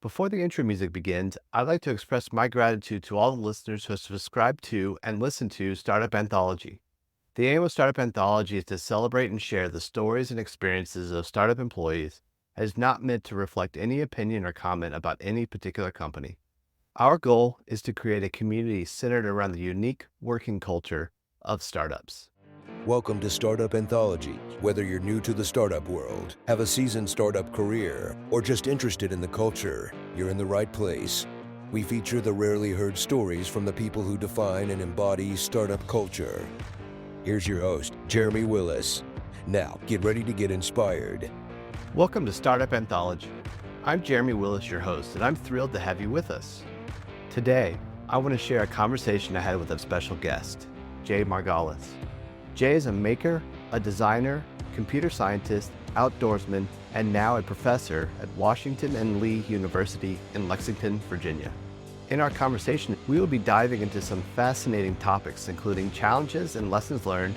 Before the intro music begins, I'd like to express my gratitude to all the listeners who have subscribed to and listened to Startup Anthology. The aim of Startup Anthology is to celebrate and share the stories and experiences of startup employees and is not meant to reflect any opinion or comment about any particular company. Our goal is to create a community centered around the unique working culture of startups. Welcome to Startup Anthology. Whether you're new to the startup world, have a seasoned startup career, or just interested in the culture, you're in the right place. We feature the rarely heard stories from the people who define and embody startup culture. Here's your host, Jeremy Willis. Now, get ready to get inspired. Welcome to Startup Anthology. I'm Jeremy Willis, your host, and I'm thrilled to have you with us. Today, I want to share a conversation I had with a special guest, Jay Margalus. Jay is a maker, a designer, computer scientist, outdoorsman, and now a professor at Washington and Lee University in Lexington, Virginia. In our conversation, we will be diving into some fascinating topics, including challenges and lessons learned,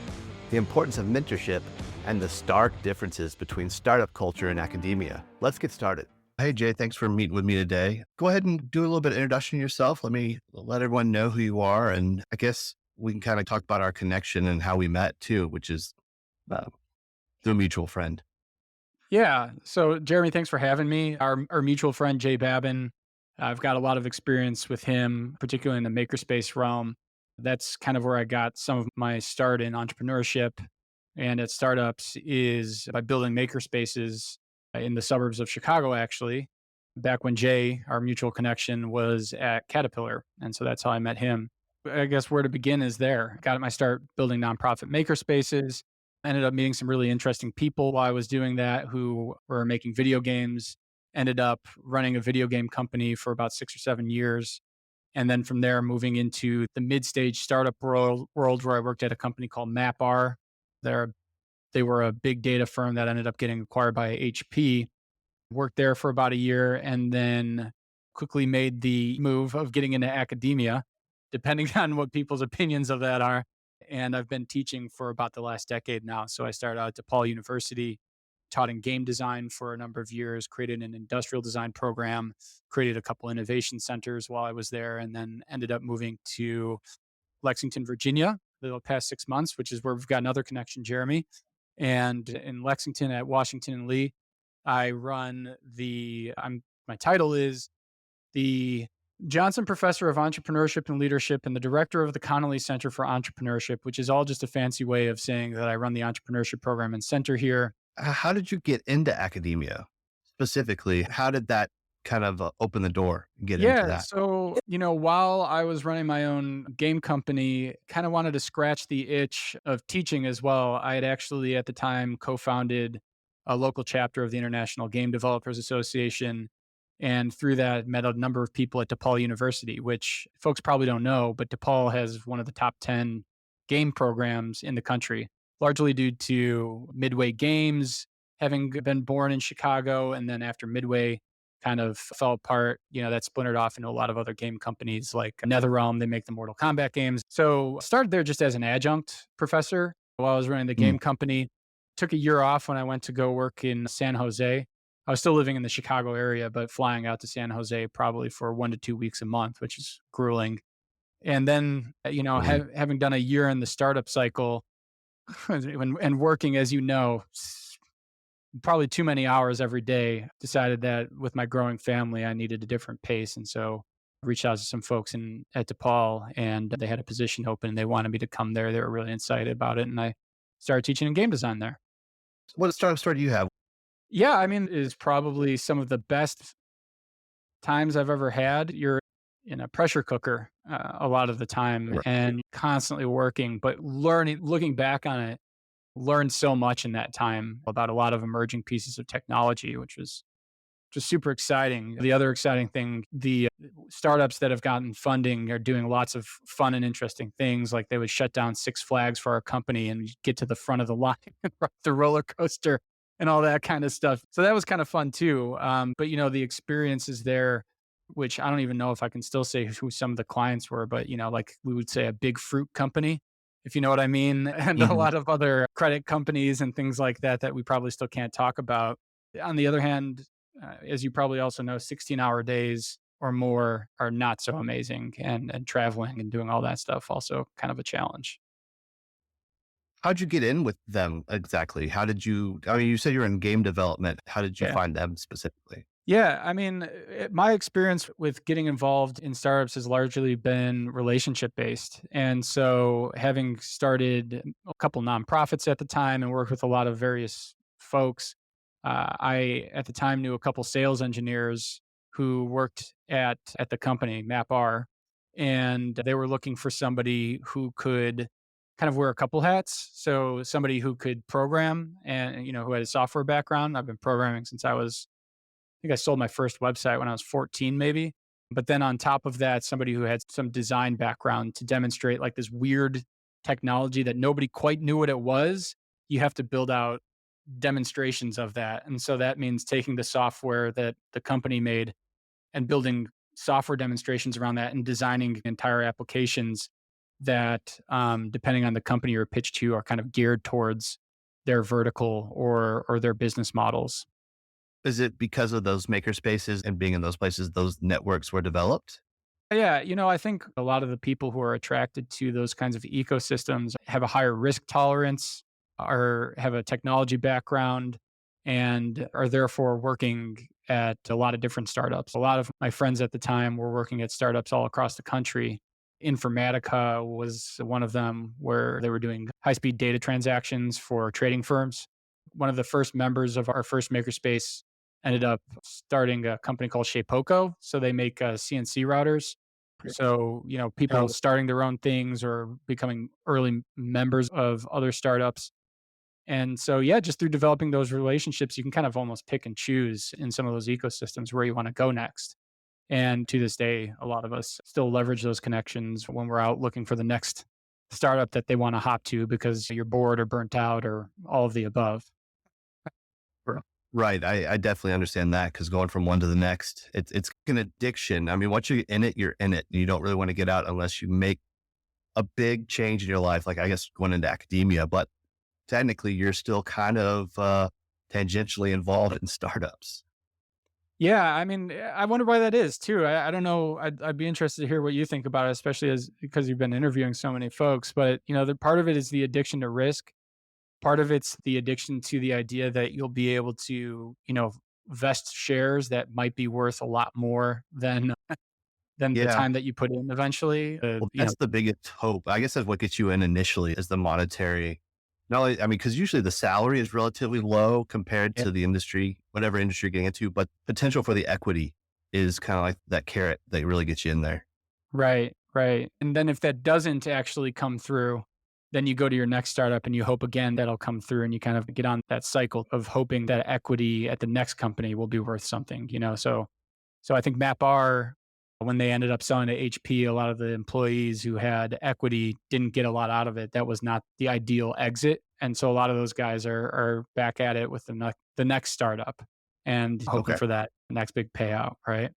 the importance of mentorship, and the stark differences between startup culture and academia. Let's get started. Hey, Jay, thanks for meeting with me today. Go ahead and do a little bit of introduction to yourself. Let everyone know who you are. And I guess we can kind of talk about our connection and how we met too, which is uh, through a mutual friend. Yeah. So, Jeremy, thanks for having me. Our mutual friend, Jay Babin, I've got a lot of experience with him, particularly in the makerspace realm. That's kind of where I got some of my start in entrepreneurship and at startups is by building makerspaces in the suburbs of Chicago, actually, back when Jay, our mutual connection, was at Caterpillar. And so that's how I met him. I guess where to begin is there. Got my start building nonprofit makerspaces. Ended up meeting some really interesting people while I was doing that who were making video games. Ended up running a video game company for about 6 or 7 years. And then from there, moving into the mid-stage startup world where I worked at a company called MapR. They're, they were a big data firm that ended up getting acquired by HP. Worked there for about a year and then quickly made the move of getting into academia, depending on what people's opinions of that are. And I've been teaching for about the last decade now. So I started out at DePaul University, taught in game design for a number of years, created an industrial design program, created a couple innovation centers while I was there, and then ended up moving to Lexington, Virginia, the past 6 months, which is where we've got another connection, Jeremy. And in Lexington at Washington and Lee, I run my title is the Johnson Professor of Entrepreneurship and Leadership and the Director of the Connolly Center for Entrepreneurship, which is all just a fancy way of saying that I run the entrepreneurship program and center here. How did you get into academia specifically? How did that kind of open the door and get into Yeah. that? So, while I was running my own game company, kind of wanted to scratch the itch of teaching as well. I had actually at the time co founded a local chapter of the International Game Developers Association. And through that, met a number of people at DePaul University, which folks probably don't know, but DePaul has one of the top 10 game programs in the country, largely due to Midway Games having been born in Chicago. And then after Midway kind of fell apart, that splintered off into a lot of other game companies like NetherRealm. They make the Mortal Kombat games. So started there just as an adjunct professor while I was running the Mm. game company. Took a year off when I went to go work in San Jose. I was still living in the Chicago area, but flying out to San Jose probably for 1 to 2 weeks a month, which is grueling. And then, Mhm. having done a year in the startup cycle and working, as you know, probably too many hours every day, decided that with my growing family, I needed a different pace. And so I reached out to some folks at DePaul and they had a position open and they wanted me to come there. They were really excited about it. And I started teaching in game design there. What startup story do you have? Yeah, I mean, is probably some of the best times I've ever had. You're in a pressure cooker a lot of the time Right. and constantly working, but looking back on it, learned so much in that time about a lot of emerging pieces of technology, which was just super exciting. The other exciting thing, the startups that have gotten funding are doing lots of fun and interesting things. Like they would shut down Six Flags for our company and get to the front of the line and ride the roller coaster and all that kind of stuff. So that was kind of fun too. But the experiences there, which I don't even know if I can still say who some of the clients were, but like we would say a big fruit company, if you know what I mean, and a Mhm. lot of other credit companies and things like that that we probably still can't talk about. On the other hand, as you probably also know, 16-hour days or more are not so amazing. And traveling and doing all that stuff also kind of a challenge. How'd you get in with them exactly? I mean, you said you're in game development. How did you Yeah. find them specifically? Yeah, I mean, my experience with getting involved in startups has largely been relationship based. And so, having started a couple nonprofits at the time and worked with a lot of various folks, I at the time knew a couple sales engineers who worked at the company MapR, and they were looking for somebody who could kind of wear a couple hats. So somebody who could program and who had a software background. I've been programming since I think I sold my first website when I was 14, maybe. But then on top of that, somebody who had some design background to demonstrate like this weird technology that nobody quite knew what it was. You have to build out demonstrations of that. And so that means taking the software that the company made and building software demonstrations around that and designing entire applications that, depending on the company you're pitched to, are kind of geared towards their vertical or their business models. Is it because of those maker spaces and being in those places, those networks were developed? Yeah, I think a lot of the people who are attracted to those kinds of ecosystems have a higher risk tolerance or have a technology background and are therefore working at a lot of different startups. A lot of my friends at the time were working at startups all across the country. Informatica was one of them where they were doing high speed data transactions for trading firms. One of the first members of our first makerspace ended up starting a company called Shapeoko. So they make CNC routers. So, people starting their own things or becoming early members of other startups. And so, yeah, just through developing those relationships, you can kind of almost pick and choose in some of those ecosystems where you want to go next. And to this day, a lot of us still leverage those connections when we're out looking for the next startup that they want to hop to because you're bored or burnt out or all of the above. R- Right. I definitely understand that because going from one to the next, it's an addiction. I mean, once you're in it, you're in it. You don't really want to get out unless you make a big change in your life. Like I guess going into academia, but technically you're still kind of tangentially involved in startups. Yeah, I mean, I wonder why that is too. I don't know. I'd be interested to hear what you think about it, especially as because you've been interviewing so many folks. But the part of it is the addiction to risk. Part of it's the addiction to the idea that you'll be able to, vest shares that might be worth a lot more than the Yeah. time that you put in eventually. Well, that's the biggest hope. I guess that's what gets you in initially is the monetary. Not only, I mean, because usually the salary is relatively low compared Yeah. to the industry, whatever industry you're getting into, but potential for the equity is kind of like that carrot that really gets you in there. Right, right. And then if that doesn't actually come through, then you go to your next startup and you hope again that'll come through and you kind of get on that cycle of hoping that equity at the next company will be worth something. So I think MapR, when they ended up selling to HP, a lot of the employees who had equity didn't get a lot out of it. That was not the ideal exit. And so a lot of those guys are back at it with the next startup and hoping Okay. for that next big payout, right?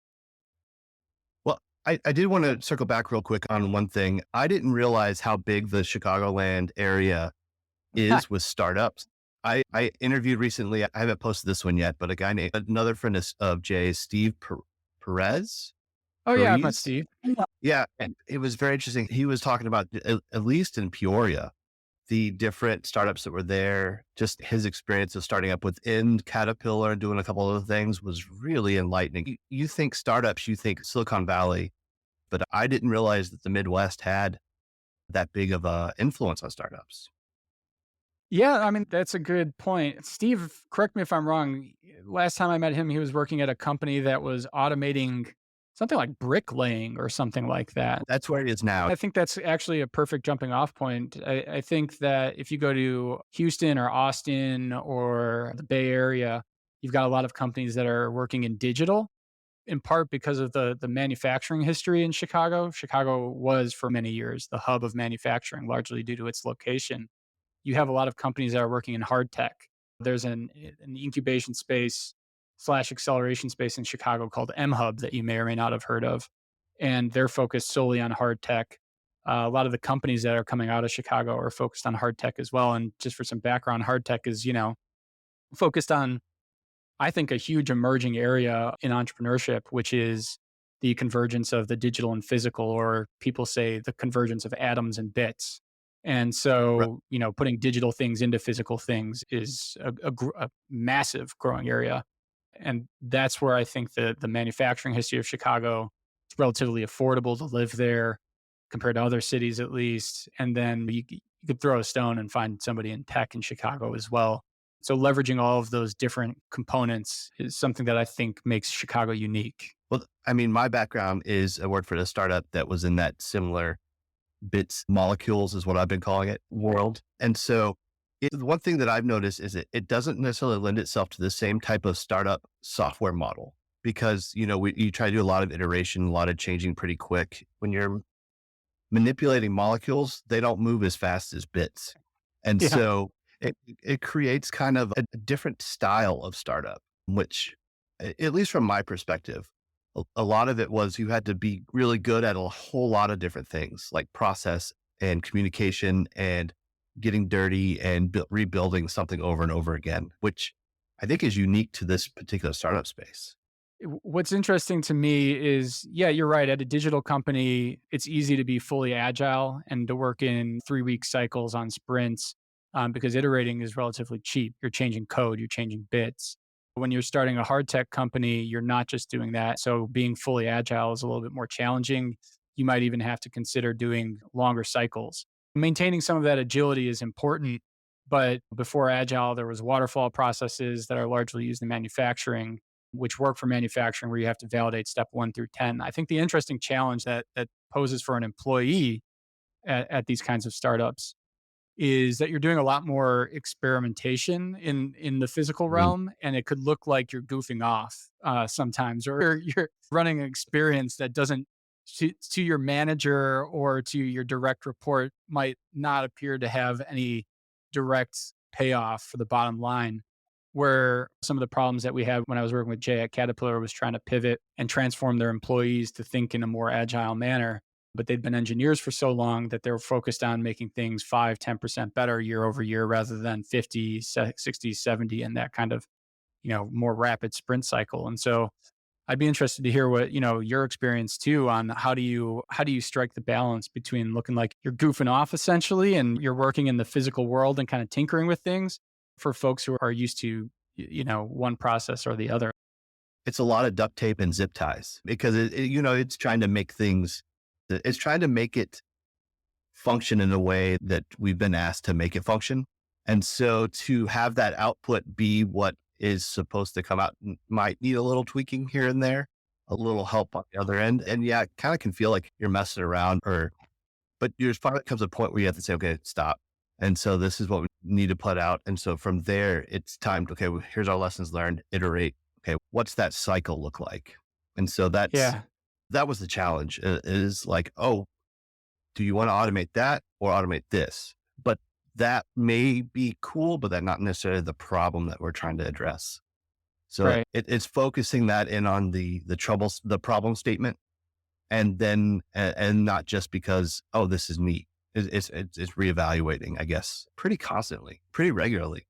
Well, I did want to circle back real quick on one thing. I didn't realize how big the Chicagoland area is with startups. I interviewed recently, I haven't posted this one yet, but a guy named another friend of Jay's, Steve Perez. Oh yeah, I've met Perez. Steve. Yeah. And it was very interesting. He was talking about, at least in Peoria, the different startups that were there, just his experience of starting up within Caterpillar and doing a couple of other things was really enlightening. You think startups, you think Silicon Valley, but I didn't realize that the Midwest had that big of a influence on startups. Yeah, I mean, that's a good point. Steve, correct me if I'm wrong. Last time I met him, he was working at a company that was automating something like bricklaying or something like that. That's where it is now. I think that's actually a perfect jumping off point. I think that if you go to Houston or Austin or the Bay Area, you've got a lot of companies that are working in digital, in part because of the manufacturing history in Chicago. Chicago was for many years the hub of manufacturing, largely due to its location. You have a lot of companies that are working in hard tech. There's an incubation space slash acceleration space in Chicago called M Hub that you may or may not have heard of. And they're focused solely on hard tech. A lot of the companies that are coming out of Chicago are focused on hard tech as well. And just for some background, hard tech is, focused on I think, a huge emerging area in entrepreneurship, which is the convergence of the digital and physical, or people say the convergence of atoms and bits. And Right. so, putting digital things into physical things is a massive growing area. And that's where I think the manufacturing history of Chicago, it's relatively affordable to live there compared to other cities, at least. And then you could throw a stone and find somebody in tech in Chicago as well. So leveraging all of those different components is something that I think makes Chicago unique. Well, I mean, my background is I worked for a startup that was in that similar bits molecules is what I've been calling it world. And so one thing that I've noticed is it doesn't necessarily lend itself to the same type of startup software model because, you try to do a lot of iteration, a lot of changing pretty quick. When you're manipulating molecules, they don't move as fast as bits. And Yeah. so it creates kind of a different style of startup, which, at least from my perspective, a lot of it was you had to be really good at a whole lot of different things like process and communication and getting dirty and rebuilding something over and over again, which I think is unique to this particular startup space. What's interesting to me is, yeah, you're right. At a digital company, it's easy to be fully agile and to work in 3-week cycles on sprints because iterating is relatively cheap. You're changing code, you're changing bits. When you're starting a hard tech company, you're not just doing that. So being fully agile is a little bit more challenging. You might even have to consider doing longer cycles. Maintaining some of that agility is important. But before agile, there was waterfall processes that are largely used in manufacturing, which work for manufacturing, where you have to validate step 1 through 10. I think the interesting challenge that poses for an employee at these kinds of startups is that you're doing a lot more experimentation in the physical Mm. realm, and it could look like you're goofing off sometimes, or you're running an experience that doesn't to your manager or to your direct report might not appear to have any direct payoff for the bottom line. Where some of the problems that we had when I was working with Jay at Caterpillar was trying to pivot and transform their employees to think in a more agile manner. But they'd been engineers for so long that they were focused on making things 5, 10% better year over year rather than 50, 60, 70, and that kind of, more rapid sprint cycle. And so I'd be interested to hear what, your experience too on how do you strike the balance between looking like you're goofing off essentially and you're working in the physical world and kind of tinkering with things for folks who are used to, one process or the other. It's a lot of duct tape and zip ties because it's trying to make things, it's trying to make it function in a way that we've been asked to make it function. And so to have that output be what is supposed to come out might need a little tweaking here and there, a little help on the other end. And yeah, it kind of can feel like you're messing around but there's finally comes a point where you have to say, okay, stop. And so this is what we need to put out. And so from there, it's time to, okay, well, here's our lessons learned, iterate. Okay, what's that cycle look like? And so Yeah, that was the challenge is like, oh, do you want to automate that or automate this? But that may be cool, but that's not necessarily the problem that we're trying to address. So right. it's focusing that in on the problem statement, and then and not just because, oh, this is neat. It's reevaluating, I guess, pretty constantly, pretty regularly.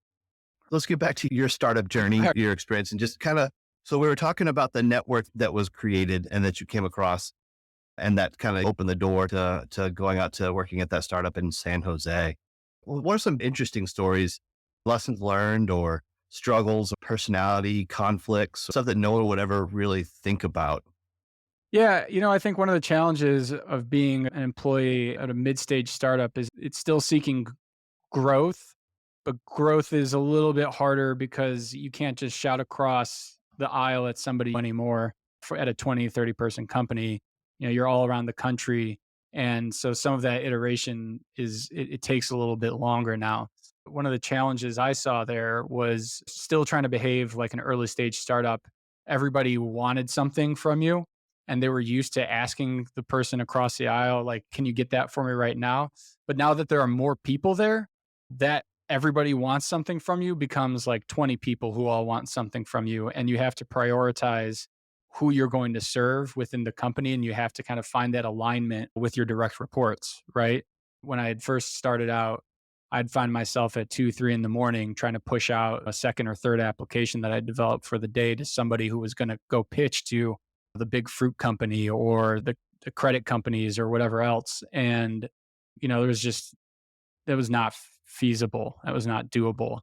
Let's get back to your startup journey, your experience, and just kind of. So we were talking about the network that was created and that you came across, and that kind of opened the door to going out to working at that startup in San Jose. What are some interesting stories, lessons learned, or struggles, personality, conflicts, stuff that no one would ever really think about? Yeah, I think one of the challenges of being an employee at a mid-stage startup is it's still seeking growth, but growth is a little bit harder because you can't just shout across the aisle at somebody anymore at a 20, 30 person company. You're all around the country. And so some of that iteration it takes a little bit longer now. One of the challenges I saw there was still trying to behave like an early stage startup. Everybody wanted something from you and they were used to asking the person across the aisle, like, can you get that for me right now? But now that there are more people there, that everybody wants something from you becomes like 20 people who all want something from you. And you have to prioritize who you're going to serve within the company. And you have to kind of find that alignment with your direct reports, right? When I had first started out, I'd find myself at 2, 3 in the morning trying to push out a second or third application that I developed for the day to somebody who was going to go pitch to the big fruit company or the credit companies or whatever else. And, there was just, that was not feasible. That was not doable.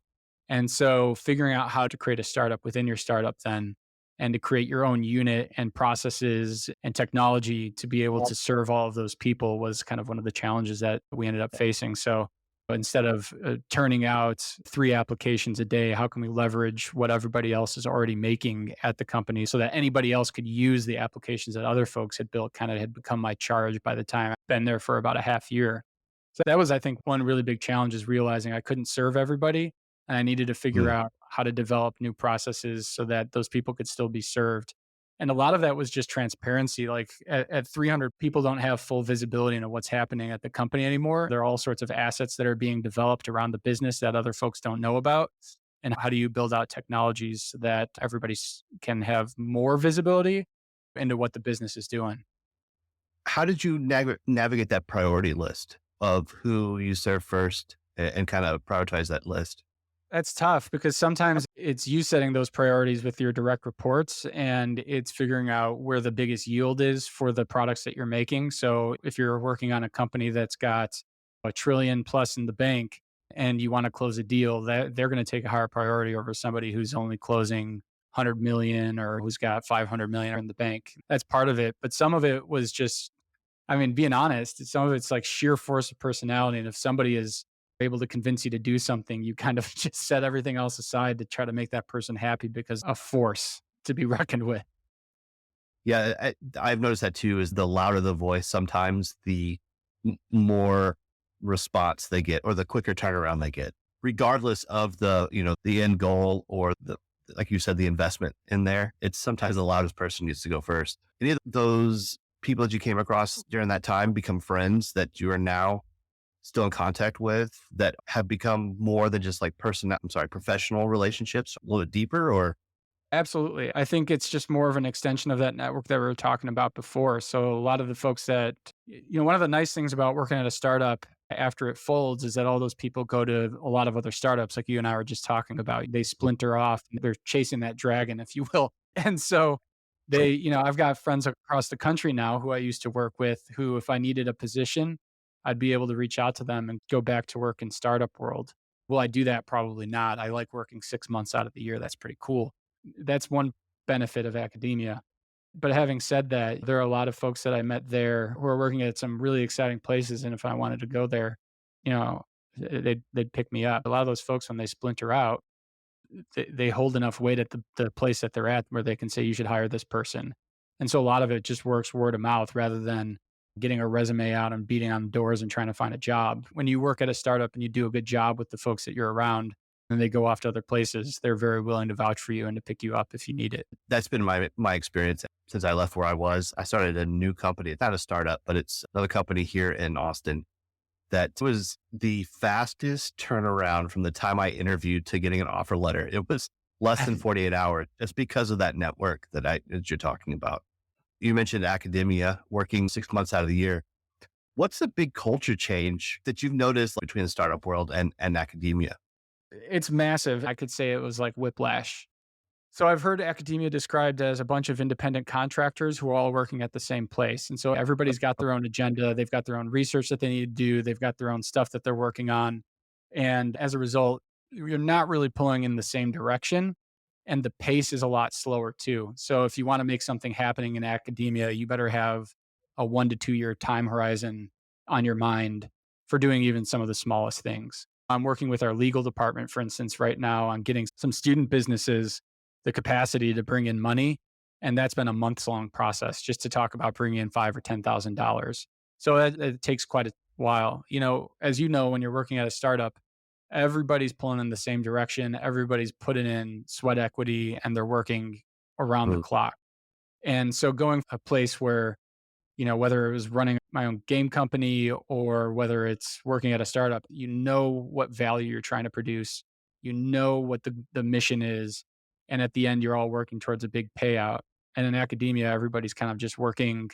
And so figuring out how to create a startup within your startup then and to create your own unit and processes and technology to be able to serve all of those people was kind of one of the challenges that we ended up facing. So instead of turning out 3 applications a day, how can we leverage what everybody else is already making at the company so that anybody else could use the applications that other folks had built kind of had become my charge by the time I've been there for about a half year. So that was, I think, one really big challenge is realizing I couldn't serve everybody and I needed to figure Mm. out how to develop new processes so that those people could still be served. And a lot of that was just transparency. Like at 300, people don't have full visibility into what's happening at the company anymore. There are all sorts of assets that are being developed around the business that other folks don't know about. And how do you build out technologies so that everybody can have more visibility into what the business is doing? How did you navigate that priority list of who you serve first and kind of prioritize that list? That's tough because sometimes it's you setting those priorities with your direct reports and it's figuring out where the biggest yield is for the products that you're making. So if you're working on a company that's got a trillion plus in the bank and you want to close a deal, that they're going to take a higher priority over somebody who's only closing 100 million or who's got 500 million in the bank. That's part of it, but some of it was just, I mean, being honest, some of it's like sheer force of personality. And if somebody is able to convince you to do something, you kind of just set everything else aside to try to make that person happy because a force to be reckoned with. Yeah, I've noticed that too. Is the louder the voice, sometimes the more response they get, or the quicker turnaround they get, regardless of the end goal or the like you said, the investment in there. It's sometimes the loudest person needs to go first. Any of those people that you came across during that time become friends that you are now still in contact with that have become more than just like professional relationships, a little bit deeper, or Absolutely. I think it's just more of an extension of that network that we were talking about before. So a lot of the folks that, one of the nice things about working at a startup after it folds is that all those people go to a lot of other startups like you and I were just talking about. They splinter off, they're chasing that dragon, if you will. And so I've got friends across the country now who I used to work with who, if I needed a position, I'd be able to reach out to them and go back to work in startup world. Will I do that? Probably not. I like working 6 months out of the year. That's pretty cool. That's one benefit of academia. But having said that, there are a lot of folks that I met there who are working at some really exciting places. And if I wanted to go there, you know, they'd pick me up. A lot of those folks, when they splinter out, they hold enough weight at the place that they're at where they can say, you should hire this person. And so a lot of it just works word of mouth rather than getting a resume out and beating on doors and trying to find a job. When you work at a startup and you do a good job with the folks that you're around and they go off to other places, they're very willing to vouch for you and to pick you up if you need it. that's been my experience since I left where I was. I started a new company. It's not a startup, but it's another company here in Austin that was the fastest turnaround from the time I interviewed to getting an offer letter. It was less than 48 hours just because of that network that you're talking about. You mentioned academia, working 6 months out of the year. What's the big culture change that you've noticed between the startup world and academia? It's massive. I could say it was like whiplash. So I've heard academia described as a bunch of independent contractors who are all working at the same place. And so everybody's got their own agenda. They've got their own research that they need to do. They've got their own stuff that they're working on. And as a result, you're not really pulling in the same direction. And the pace is a lot slower too. So if you want to make something happening in academia, you better have a 1 to 2 year time horizon on your mind for doing even some of the smallest things. I'm working with our legal department, for instance, right now on getting some student businesses the capacity to bring in money. And that's been a months long process just to talk about bringing in five or $10,000. So it takes quite a while. As you know, when you're working at a startup, everybody's pulling in the same direction. Everybody's putting in sweat equity and they're working around the Mm. clock. And so going a place where, whether it was running my own game company or whether it's working at a startup, you know what value you're trying to produce. You know what the mission is. And at the end, you're all working towards a big payout. And in academia, everybody's kind of just working,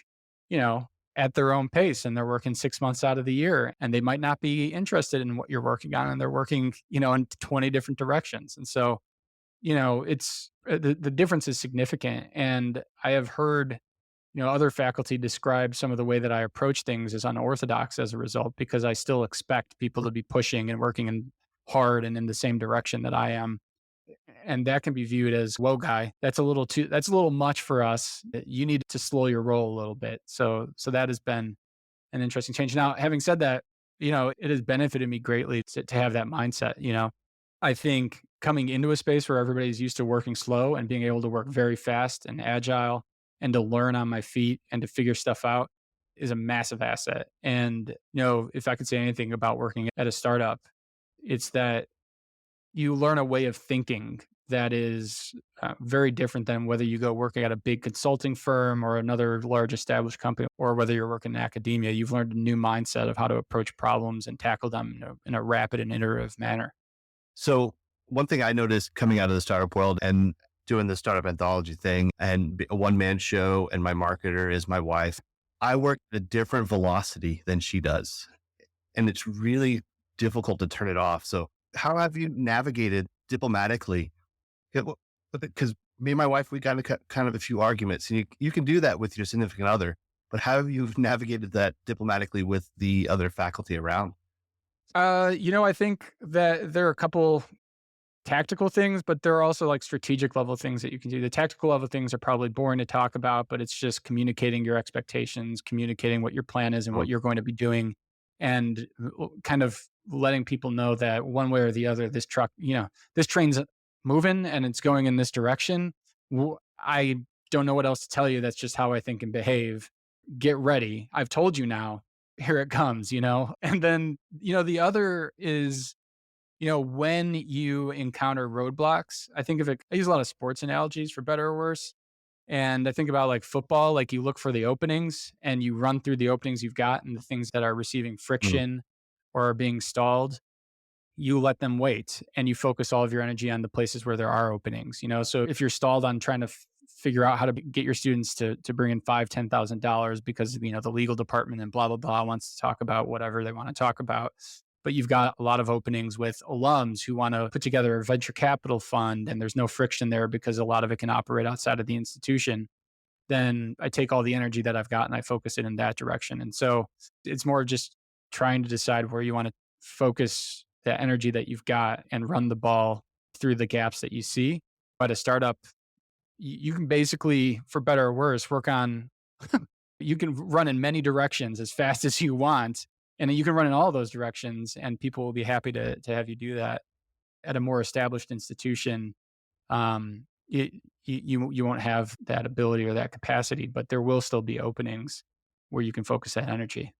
you know, at their own pace and they're working 6 months out of the year and they might not be interested in what you're working on and they're working, in 20 different directions. And so, it's the difference is significant. And I have heard, other faculty describe some of the way that I approach things as unorthodox as a result, because I still expect people to be pushing and working hard and in the same direction that I am. And that can be viewed as, whoa, guy, that's a little much for us. You need to slow your roll a little bit. So that has been an interesting change. Now, having said that, it has benefited me greatly to have that mindset. I think coming into a space where everybody's used to working slow and being able to work very fast and agile and to learn on my feet and to figure stuff out is a massive asset. And, if I could say anything about working at a startup, it's that you learn a way of thinking that is very different than whether you go working at a big consulting firm or another large established company, or whether you're working in academia. You've learned a new mindset of how to approach problems and tackle them in a rapid and iterative manner. So one thing I noticed coming out of the startup world and doing the Startup Anthology thing and a one-man show, and my marketer is my wife, I work at a different velocity than she does. And it's really difficult to turn it off. So how have you navigated diplomatically? Because me and my wife, we got kind of a few arguments, and you can do that with your significant other, but how have you navigated that diplomatically with the other faculty around? I think that there are a couple tactical things, but there are also like strategic level things that you can do. The tactical level things are probably boring to talk about, but it's just communicating your expectations, communicating what your plan is and what you're going to be doing, and kind of letting people know that one way or the other, this train's moving and it's going in this direction. I don't know what else to tell you. That's just how I think and behave. Get ready. I've told you now. Here it comes, And then, the other is, when you encounter roadblocks, I use a lot of sports analogies for better or worse. And I think about like football, like you look for the openings and you run through the openings you've got, and the things that are receiving Mm. friction or are being stalled, you let them wait and you focus all of your energy on the places where there are openings. So if you're stalled on trying to figure out how to get your students to bring in $5,000, $10,000 because the legal department and blah blah blah wants to talk about whatever they want to talk about, but you've got a lot of openings with alums who want to put together a venture capital fund and there's no friction there because a lot of it can operate outside of the institution, then I take all the energy that I've got and I focus it in that direction. And so it's more of just trying to decide where you want to focus the energy that you've got and run the ball through the gaps that you see. At a startup, you can basically, for better or worse, you can run in many directions as fast as you want. And you can run in all those directions and people will be happy to have you do that. At a more established institution, um, you won't have that ability or that capacity, but there will still be openings where you can focus that energy.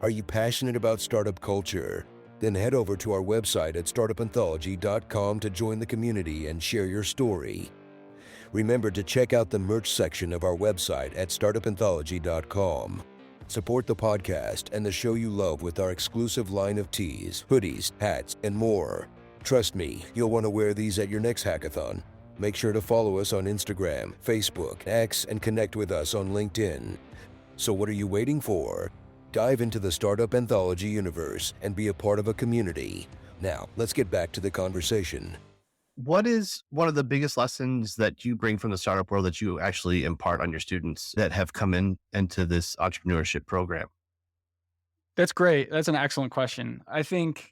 Are you passionate about startup culture? Then head over to our website at startupanthology.com to join the community and share your story. Remember to check out the merch section of our website at startupanthology.com. Support the podcast and the show you love with our exclusive line of tees, hoodies, hats, and more. Trust me, you'll want to wear these at your next hackathon. Make sure to follow us on Instagram, Facebook, X, and connect with us on LinkedIn. So what are you waiting for? Dive into the Startup Anthology universe and be a part of a community. Now, let's get back to the conversation. What is one of the biggest lessons that you bring from the startup world that you actually impart on your students that have come into this entrepreneurship program? That's great. That's an excellent question. I think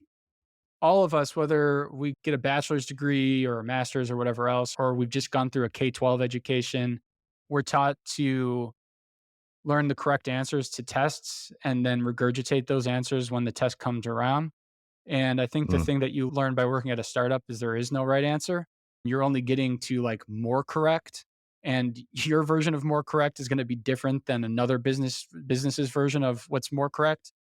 all of us, whether we get a bachelor's degree or a master's or whatever else, or we've just gone through a K-12 education, we're taught to learn the correct answers to tests and then regurgitate those answers when the test comes around. And I think the Mm. thing that you learn by working at a startup is there is no right answer. You're only getting to like more correct. And your version of more correct is going to be different than another business's version of what's more correct.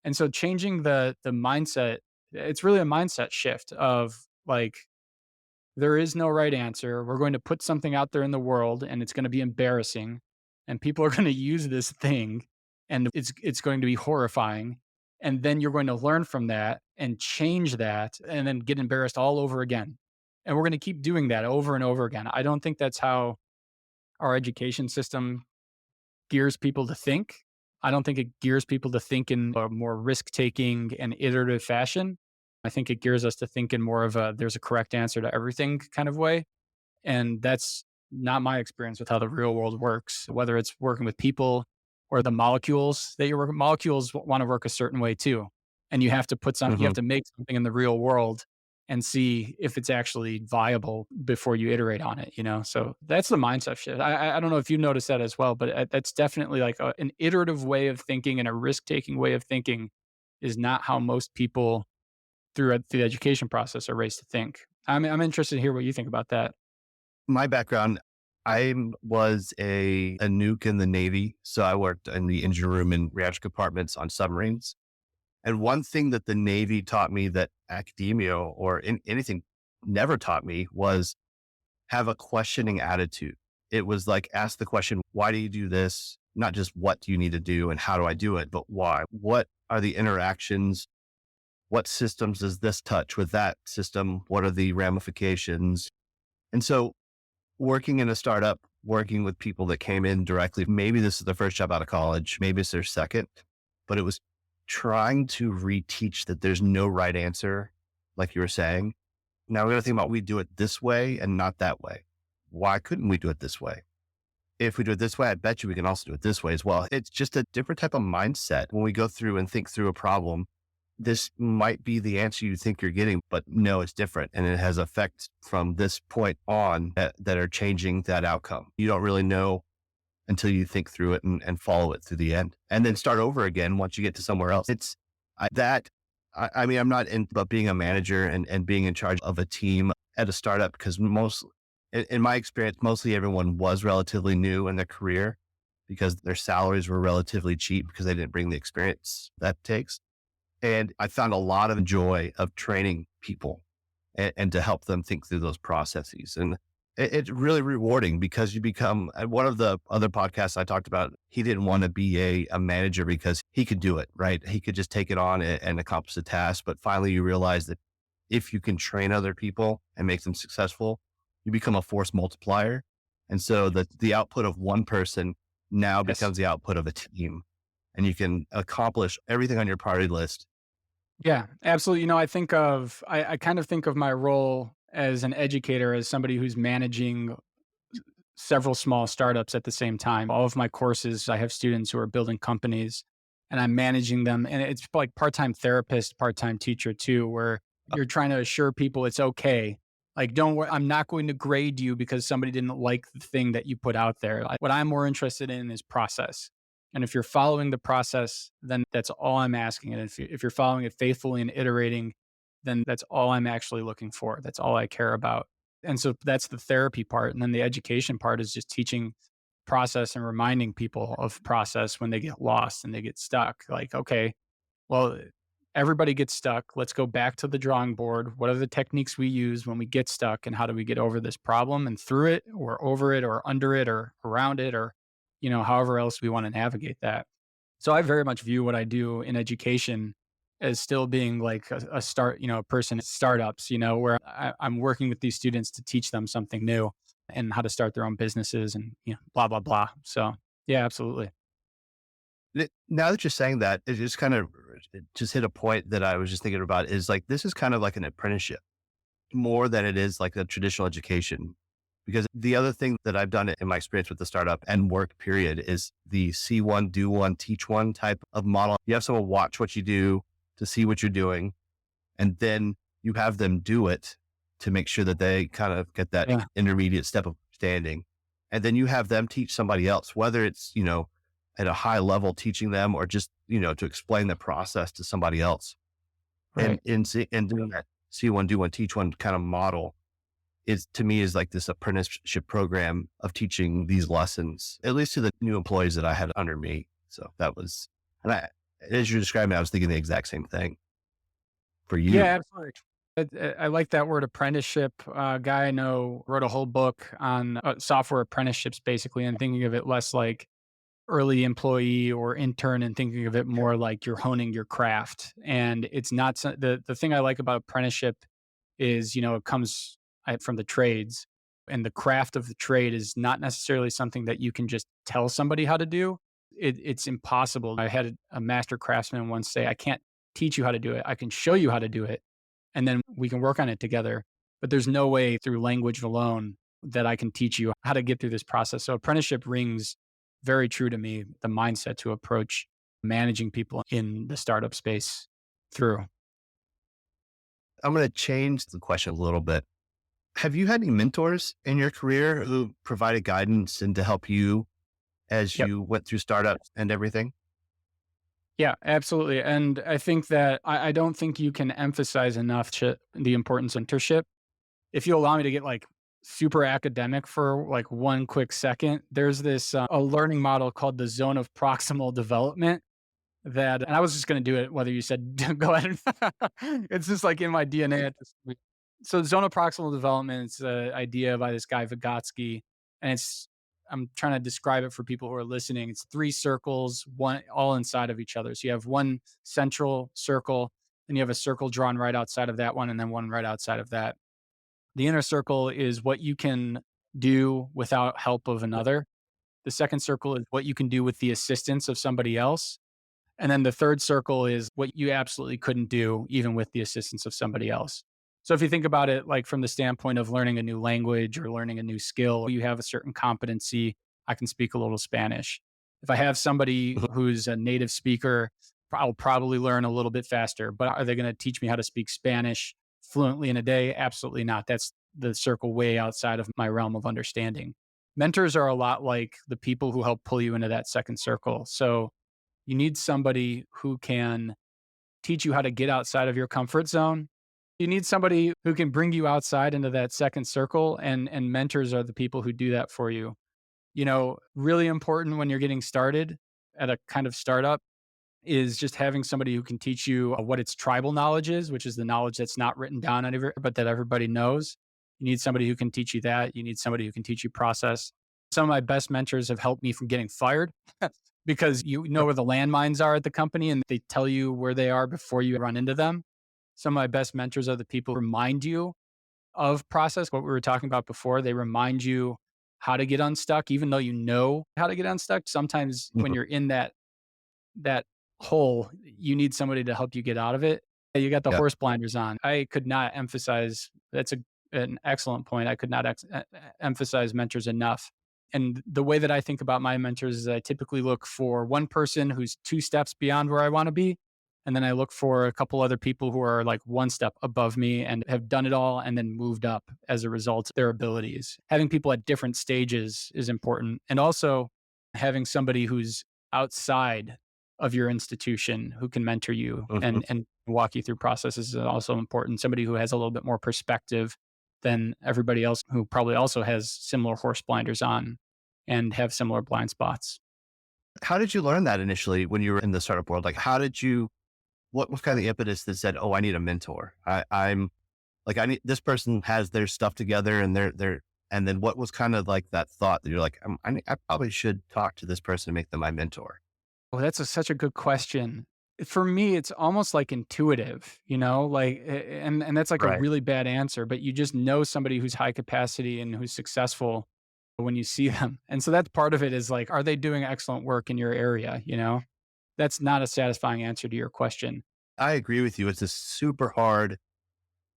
And so changing the mindset, it's really a mindset shift of like, there is no right answer. We're going to put something out there in the world and it's going to be embarrassing and people are going to use this thing and it's going to be horrifying. And then you're going to learn from that and change that and then get embarrassed all over again. And we're going to keep doing that over and over again. I don't think that's how our education system gears people to think. I don't think it gears people to think in a more risk-taking and iterative fashion. I think it gears us to think in more of a there's a correct answer to everything kind of way. And that's not my experience with how the real world works, whether it's working with people or the molecules that you're working. Molecules want to work a certain way too. And you have to you have Hmm. to make something in the real world and see if it's actually viable before you iterate on it, you know? So that's the mindset shift. I don't know if you noticed that as well, but that's definitely like an iterative way of thinking and a risk taking way of thinking is not how most people through the education process are raised to think. I'm interested to hear what you think about that. My background, was a nuke in the Navy. So I worked in the engine room and reactor compartments on submarines. And one thing that the Navy taught me that academia or anything never taught me was have a questioning attitude. It was like, ask the question, why do you do this? Not just what do you need to do and how do I do it, but why? What are the interactions? What systems does this touch with that system? What are the ramifications? And so working in a startup, working with people that came in directly, maybe this is their first job out of college, maybe it's their second, but it was trying to reteach that there's no right answer, like you were saying. Now we got to think about we do it this way and not that way. Why couldn't we do it this way? If we do it this way, I bet you we can also do it this way as well. It's just a different type of mindset when we go through and think through a problem. This might be the answer you think you're getting, but no, it's different. And it has effects from this point on that are changing that outcome. You don't really know until you think through it and follow it through the end and then start over again once you get to somewhere else. It's that, I mean, I'm not in about being a manager and being in charge of a team at a startup because in my experience, mostly everyone was relatively new in their career because their salaries were relatively cheap because they didn't bring the experience that takes. And I found a lot of joy of training people and to help them think through those processes. And it's really rewarding because you become one of the other podcasts I talked about. He didn't want to be a manager because he could do it, right? He could just take it on and accomplish the task. But finally, you realize that if you can train other people and make them successful, you become a force multiplier. And so the output of one person now Yes. becomes the output of a team and you can accomplish everything on your priority list. Yeah, absolutely. You know, I kind of think of my role as an educator as somebody who's managing several small startups at the same time. All of my courses, I have students who are building companies and I'm managing them. And it's like part-time therapist, part-time teacher too, where you're trying to assure people it's okay. Like, don't worry, I'm not going to grade you because somebody didn't like the thing that you put out there. Like, what I'm more interested in is process. And if you're following the process, then that's all I'm asking. And if you're following it faithfully and iterating, then that's all I'm actually looking for. That's all I care about. And so that's the therapy part. And then the education part is just teaching process and reminding people of process when they get lost and they get stuck. Like, okay, well, everybody gets stuck. Let's go back to the drawing board. What are the techniques we use when we get stuck and how do we get over this problem and through it or over it or under it or around it or, you know, however else we want to navigate that. So I very much view what I do in education as still being like a start, you know, a person at startups, you know, where I'm working with these students to teach them something new and how to start their own businesses and, you know, blah, blah, blah. So yeah, absolutely. Now that you're saying that, it just kind of it just hit a point that I was just thinking about is like, this is kind of like an apprenticeship more than it is like a traditional education. Because the other thing that I've done in my experience with the startup and work period is the see one, do one, teach one type of model. You have someone watch what you do to see what you're doing, and then you have them do it to make sure that they kind of get that Yeah. intermediate step of understanding. And then you have them teach somebody else, whether it's, at a high level teaching them or just, to explain the process to somebody else. And Right. in doing that see one, do one, teach one kind of model is to me is like this apprenticeship program of teaching these lessons, at least to the new employees that I had under me. So that was, and as you're describing, I was thinking the exact same thing for you. Yeah, absolutely. I like that word apprenticeship. Guy I know wrote a whole book on software apprenticeships, basically, and thinking of it less like early employee or intern and thinking of it more like you're honing your craft. And it's not the thing I like about apprenticeship is, you know, it comes from the trades and the craft of the trade is not necessarily something that you can just tell somebody how to do. it's impossible. I had a master craftsman once say, I can't teach you how to do it. I can show you how to do it, and then we can work on it together. But there's no way through language alone that I can teach you how to get through this process. So apprenticeship rings very true to me, the mindset to approach managing people in the startup space through. I'm going to change the question a little bit. Have you had any mentors in your career who provided guidance and to help you as Yep. you went through startups and everything? Yeah, absolutely. And I think that I don't think you can emphasize enough the importance of mentorship. If you allow me to get like super academic for like one quick second, there's this a learning model called the zone of proximal development that, and I was just going to do it whether you said go ahead. It's just like in my DNA at this point. So zone of proximal development is an idea by this guy Vygotsky, and it's I'm trying to describe it for people who are listening. It's three circles, one all inside of each other. So you have one central circle, and you have a circle drawn right outside of that one, and then one right outside of that. The inner circle is what you can do without help of another. The second circle is what you can do with the assistance of somebody else. And then the third circle is what you absolutely couldn't do, even with the assistance of somebody else. So if you think about it, like from the standpoint of learning a new language or learning a new skill, you have a certain competency. I can speak a little Spanish. If I have somebody Mhm. who's a native speaker, I'll probably learn a little bit faster. But are they going to teach me how to speak Spanish fluently in a day? Absolutely not. That's the circle way outside of my realm of understanding. Mentors are a lot like the people who help pull you into that second circle. So you need somebody who can teach you how to get outside of your comfort zone. You need somebody who can bring you outside into that second circle, and mentors are the people who do that for you. Really important when you're getting started at a kind of startup is just having somebody who can teach you what its tribal knowledge is, which is the knowledge that's not written down anywhere, but that everybody knows. You need somebody who can teach you that. You need somebody who can teach you process. Some of my best mentors have helped me from getting fired because you know where the landmines are at the company and they tell you where they are before you run into them. Some of my best mentors are the people who remind you of process, what we were talking about before. They remind you how to get unstuck, even though you know how to get unstuck. Sometimes when Mhm. you're in that hole, you need somebody to help you get out of it. You got the Yeah. horse blinders on. I could not emphasize that's an excellent point. I could not emphasize mentors enough. And the way that I think about my mentors is I typically look for one person who's two steps beyond where I want to be. And then I look for a couple other people who are like one step above me and have done it all and then moved up as a result of their abilities. Having people at different stages is important. And also having somebody who's outside of your institution who can mentor you Mhm. and walk you through processes is also important. Somebody who has a little bit more perspective than everybody else who probably also has similar horse blinders on and have similar blind spots. How did you learn that initially when you were in the startup world? Like, what was kind of the impetus that said, oh, I need a mentor? I'm like, I need this person has their stuff together and and then what was kind of like that thought that you're like, I probably should talk to this person and make them my mentor. Well, that's such a good question. For me, it's almost like intuitive, and that's like a Right. really bad answer, but you just know somebody who's high capacity and who's successful when you see them. And so that's part of it is like, are they doing excellent work in your area? That's not a satisfying answer to your question. I agree with you. It's a super hard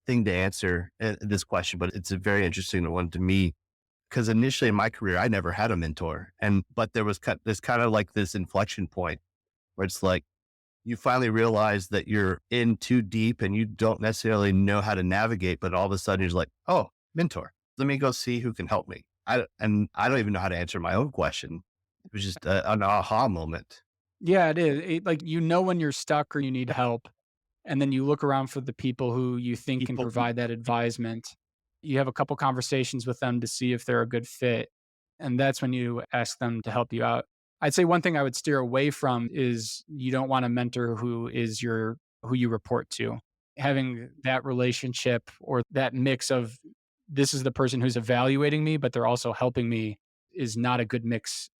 thing to answer this question, but it's a very interesting one to me because initially in my career, I never had a mentor. But there was this kind of like this inflection point where it's like, you finally realize that you're in too deep and you don't necessarily know how to navigate, but all of a sudden you're just like, oh, mentor, let me go see who can help me. And I don't even know how to answer my own question. It was just an aha moment. Yeah, it is. Like, when you're stuck or you need help, and then you look around for the people who you think can People, provide that advisement. You have a couple conversations with them to see if they're a good fit. And that's when you ask them to help you out. I'd say one thing I would steer away from is you don't want a mentor who you report to. Having that relationship or that mix of this is the person who's evaluating me, but they're also helping me is not a good mix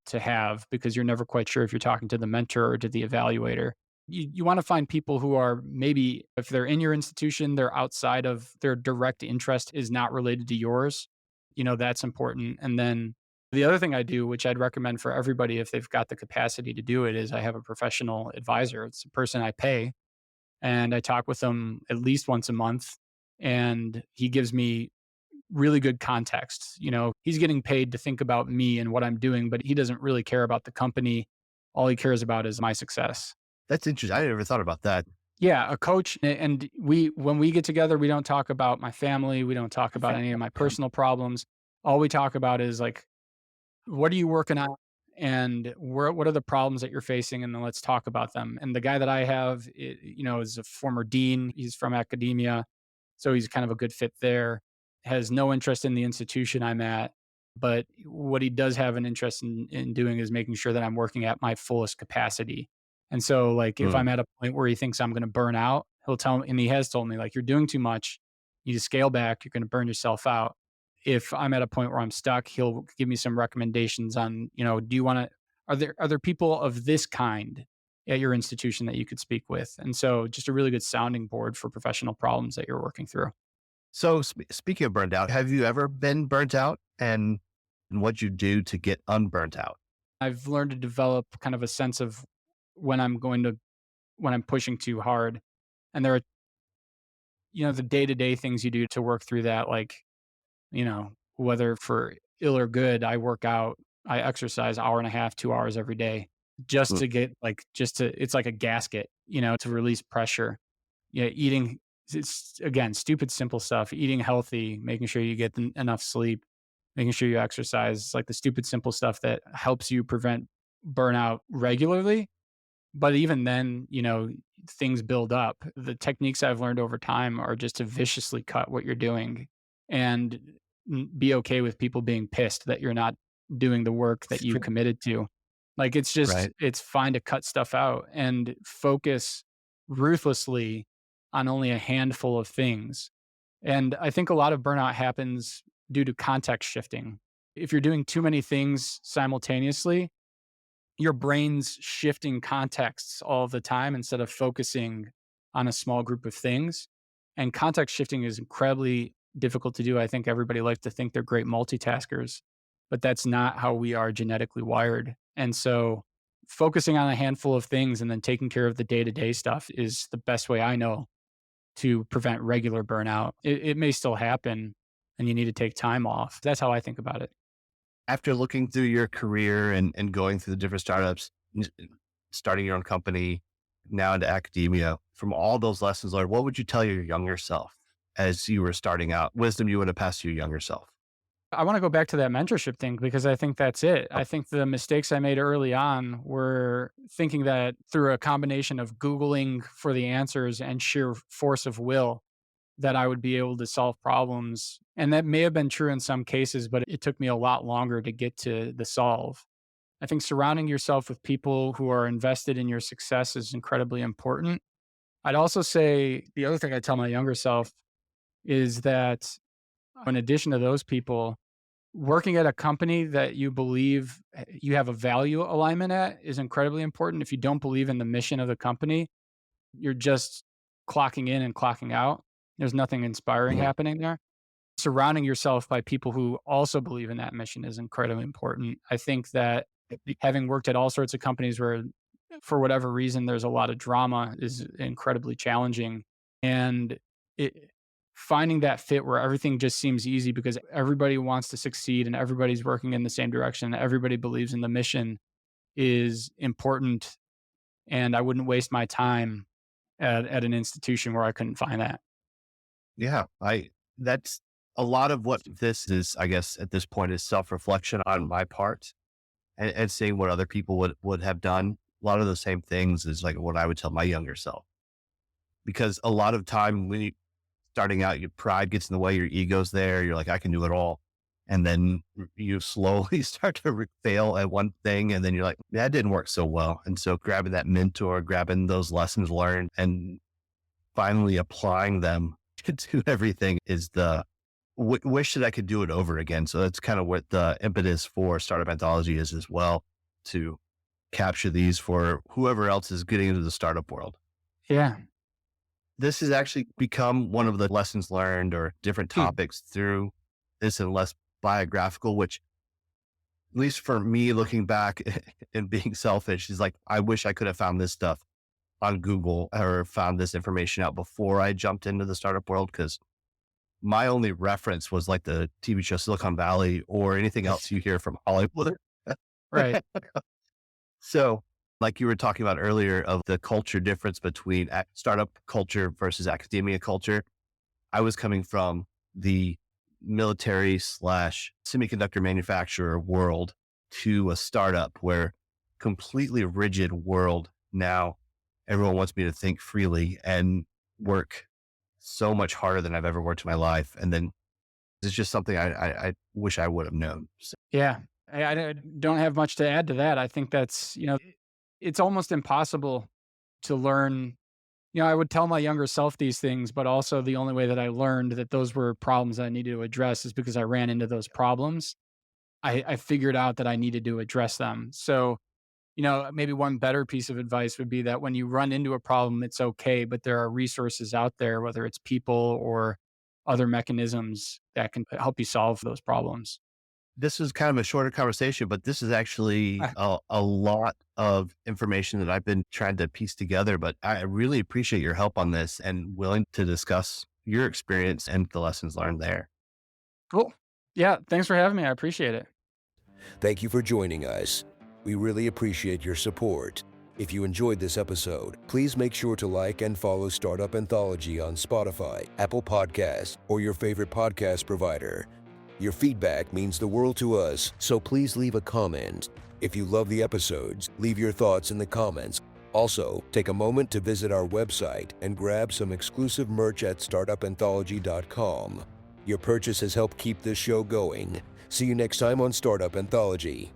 to have because you're never quite sure if you're talking to the mentor or to the evaluator. You want to find people who are maybe, if they're in your institution, they're outside of their direct interest is not related to yours. That's important. And then The other thing I do, which I'd recommend for everybody if they've got the capacity to do it, is I have a professional advisor. It's a person I pay and I talk with them at least once a month. And he gives me really good context. He's getting paid to think about me and what I'm doing, but he doesn't really care about the company. All he cares about is my success. That's interesting. I never thought about that. Yeah, a coach, and when we get together, we don't talk about my family, we don't talk about any of my Yeah. personal problems. All we talk about is like, what are you working on? And what are the problems that you're facing? And then let's talk about them. And the guy that I have, is a former dean. He's from academia. So he's kind of a good fit there. Has no interest in the institution I'm at. But what he does have an interest in doing is making sure that I'm working at my fullest capacity. And so, like, if Mm. I'm at a point where he thinks I'm going to burn out, he'll tell me, and he has told me, like, you're doing too much. You need to scale back. You're going to burn yourself out. If I'm at a point where I'm stuck, he'll give me some recommendations on, do you want to, are there people of this kind at your institution that you could speak with? And so just a really good sounding board for professional problems that you're working through. So speaking of burned out, have you ever been burnt out and what you do to get unburnt out? I've learned to develop kind of a sense of when I'm going to, when I'm pushing too hard. And there are, the day-to-day things you do to work through that, like, whether for ill or good, I work out, I exercise hour and a half, 2 hours every day just Mm. to get like, it's like a gasket, to release pressure. Yeah. Eating, it's again, stupid, simple stuff, eating healthy, making sure you get enough sleep, making sure you exercise. It's like the stupid, simple stuff that helps you prevent burnout regularly. But even then, things build up. The techniques I've learned over time are just to viciously cut what you're doing and be okay with people being pissed that you're not doing the work that you committed to. Like Right. it's fine to cut stuff out and focus ruthlessly on only a handful of things. And I think a lot of burnout happens due to context shifting. If you're doing too many things simultaneously, your brain's shifting contexts all the time instead of focusing on a small group of things. And context shifting is incredibly difficult to do. I think everybody likes to think they're great multitaskers, but that's not how we are genetically wired. And so focusing on a handful of things and then taking care of the day-to-day stuff is the best way I know to prevent regular burnout. It may still happen and you need to take time off. That's how I think about it. After looking through your career and going through the different startups, starting your own company, now into academia, from all those lessons learned, what would you tell your younger self as you were starting out? Wisdom you would have passed to your younger self? I want to go back to that mentorship thing because I think that's it. I think the mistakes I made early on were thinking that through a combination of Googling for the answers and sheer force of will, that I would be able to solve problems. And that may have been true in some cases, but it took me a lot longer to get to the solve. I think surrounding yourself with people who are invested in your success is incredibly important. I'd also say the other thing I tell my younger self is that in addition to those people, working at a company that you believe you have a value alignment at is incredibly important. If you don't believe in the mission of the company, you're just clocking in and clocking out. There's nothing inspiring Mhm. happening there. Surrounding yourself by people who also believe in that mission is incredibly important. I think that having worked at all sorts of companies where, for whatever reason, there's a lot of drama is incredibly challenging. And it, finding that fit where everything just seems easy because everybody wants to succeed and everybody's working in the same direction, everybody believes in the mission is important. And I wouldn't waste my time at an institution where I couldn't find that. Yeah, that's a lot of what this is, I guess, at this point is self-reflection on my part and seeing what other people would have done. A lot of the same things is like what I would tell my younger self. Because a lot of time when you starting out, your pride gets in the way, your ego's there, you're like, I can do it all. And then you slowly start to fail at one thing. And then you're like, that didn't work so well. And so grabbing that mentor, grabbing those lessons learned and finally applying them to everything is the wish that I could do it over again. So that's kind of what the impetus for Startup Anthology is as well, to capture these for whoever else is getting into the startup world. Yeah. This has actually become one of the lessons learned or different Hmm. topics through this and less biographical, which least for me looking back and being selfish, is like, I wish I could have found this stuff on Google or found this information out before I jumped into the startup world. Cause my only reference was like the TV show Silicon Valley or anything else you hear from Hollywood. Right. So, like you were talking about earlier of the culture difference between startup culture versus academia culture, I was coming from the military slash semiconductor manufacturer world to a startup where completely rigid world. Now everyone wants me to think freely and work so much harder than I've ever worked in my life. And then it's just something I wish I would have known. So, Yeah. I don't have much to add to that. I think that's, it's almost impossible to learn. I would tell my younger self these things, but also the only way that I learned that those were problems I needed to address is because I ran into those problems. I figured out that I needed to address them. So, maybe one better piece of advice would be that when you run into a problem, it's okay, but there are resources out there, whether it's people or other mechanisms that can help you solve those problems. this is kind of a shorter conversation, but this is actually a lot of information that I've been trying to piece together. But I really appreciate your help on this and willing to discuss your experience and the lessons learned there. Cool. Yeah. Thanks for having me. I appreciate it. Thank you for joining us. We really appreciate your support. If you enjoyed this episode, please make sure to like and follow Startup Anthology on Spotify, Apple Podcasts, or your favorite podcast provider. Your feedback means the world to us, so please leave a comment. If you love the episodes, leave your thoughts in the comments. Also, take a moment to visit our website and grab some exclusive merch at startupanthology.com. Your purchase has helped keep this show going. See you next time on Startup Anthology.